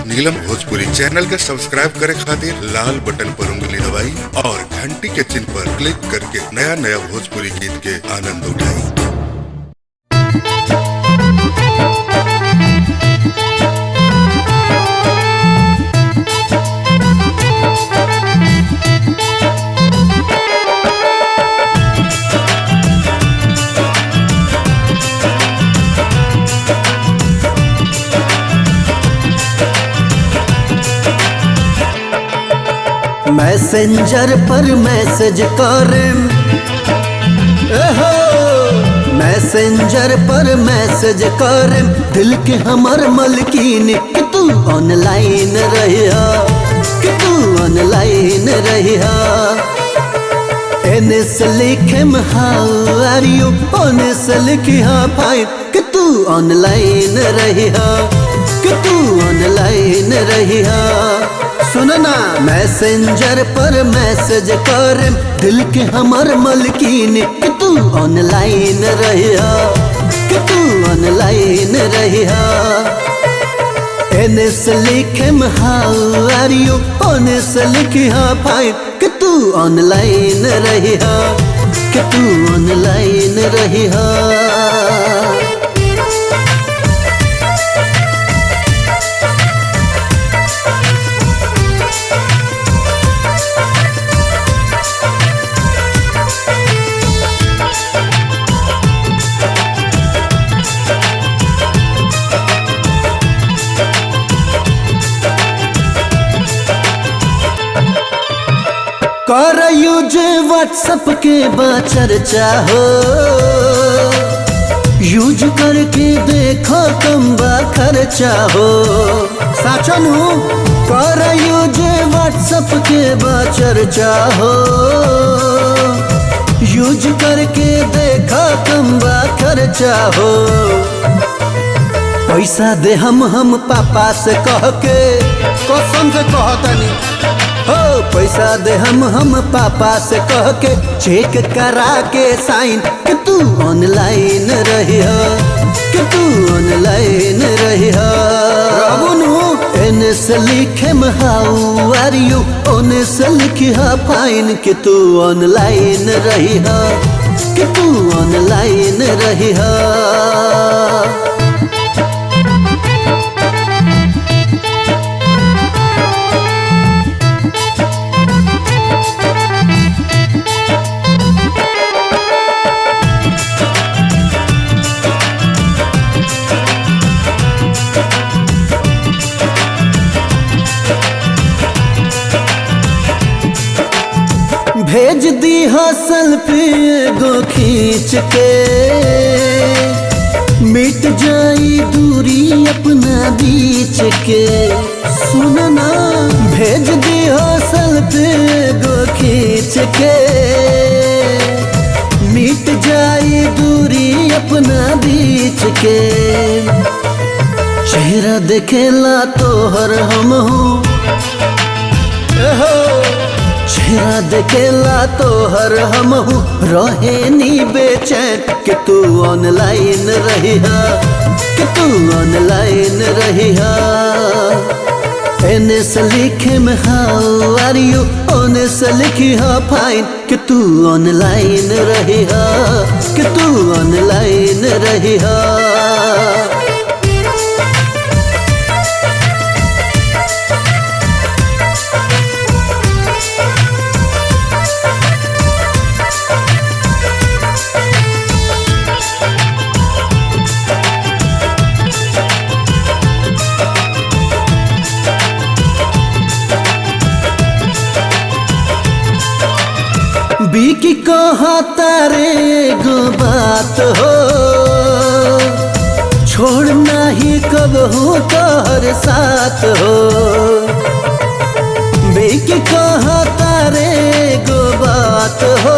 नीलम Bhojpuri channel के subscribe करे खातिर लाल बटन पर उंगली दबाई और घंटी के चिन्ह पर क्लिक करके नया नया भोजपुरी गीत के आनंद उठाई। मैसेंजर पर मैसेज करें, मैसेंजर पर मैसेज करें, दिल के हमर मलकीन कि तू ऑनलाइन रहिया, कि तू ऑनलाइन रहिया। एने से लिखे हाउ आर यू, ओने से लिखी हाँ फाइन, कि तू ऑनलाइन रहिया, कि तू ऑनलाइन रहिया। सुनना मैसेंजर पर मैसेज करें, दिल के हमर मलकीन कि तू ऑनलाइन रहिया, कि तू ऑनलाइन रहिया। एने से लिखे हाउ आर यू, ओने से लिखी हाँ फाइन, कि तू ऑनलाइन रहिया, कि तू ऑनलाइन रहिया। कर यूज व्हाट्सएप के चर्चा हो, यूज करके देखो कम बा खर्चा हो। साचनु कर यूज व्हाट्सएप के चर्चा हो, यूज करके देखो कम बा खर्चा हो। पैसा दे हम पापा से कह के, कसम से कहतनी हो, पैसा दे हम पापा से कह के, चेक करा के साइन, कि तू ऑनलाइन रहिया, कि तू ऑनलाइन रहिया। एने से लिखे हाउ आर यू, ओने से लिखी हाँ फाइन, कि तू ऑनलाइन रहिया, कि तू ऑनलाइन रहिया। भेज दी हो सेल्फी एगो खींच के, मिट जाई दूरी अपना बीच के। सुनना भेज दी हो सेल्फी एगो खींच के, मिट जाई दूरी अपना बीच के। चेहरा देखेला तोहर हम हूँ, चेहरा देखेला तोहर हम हूँ, रहे नी बेचैन, कि तू ऑनलाइन रहिया, कि तू ऑनलाइन रहिया। एने से लिखे हाउ आर यू, ओने से लिखी हाँ फाइन, कि तू ऑनलाइन रहिया, कि तू ऑनलाइन रहिया। बीकी कहा तारे गो बात हो, छोड़ना ही कब हो तोहर साथ हो। बीकी कहा तारे गो बात हो,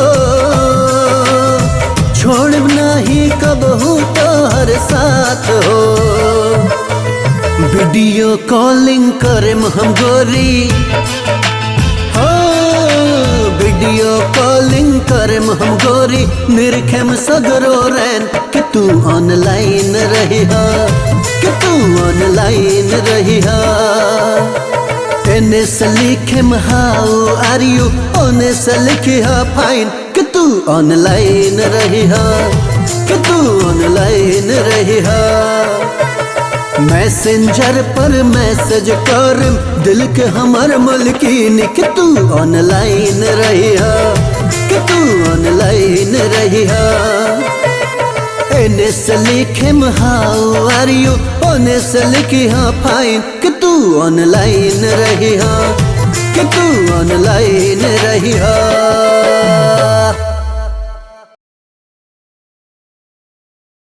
छोड़ना ही कब हो तोहर साथ हो। वीडियो कॉलिंग करे हम गोरी, वीडियो कॉलिंग करे हम गोरी, निरखेम सगरो रैन, कि तू ऑनलाइन रहिया, कि तू ऑनलाइन रहिया। एने से लिखे हाउ आर यू, ओने से लिखे फाइन कि तू ऑनलाइन रही हा, कि तू ऑनलाइन रही हा। मैसेंजर पर मैसेज कर दिल के हमर मलकिन कि तू ऑनलाइन रही हा, कि तू ऑनलाइन रही हा। एने से लिखे हाउ आर यू, ओने से लिखे फाइन कि तू ऑनलाइन रही हा, कि तू ऑनलाइन रही हा।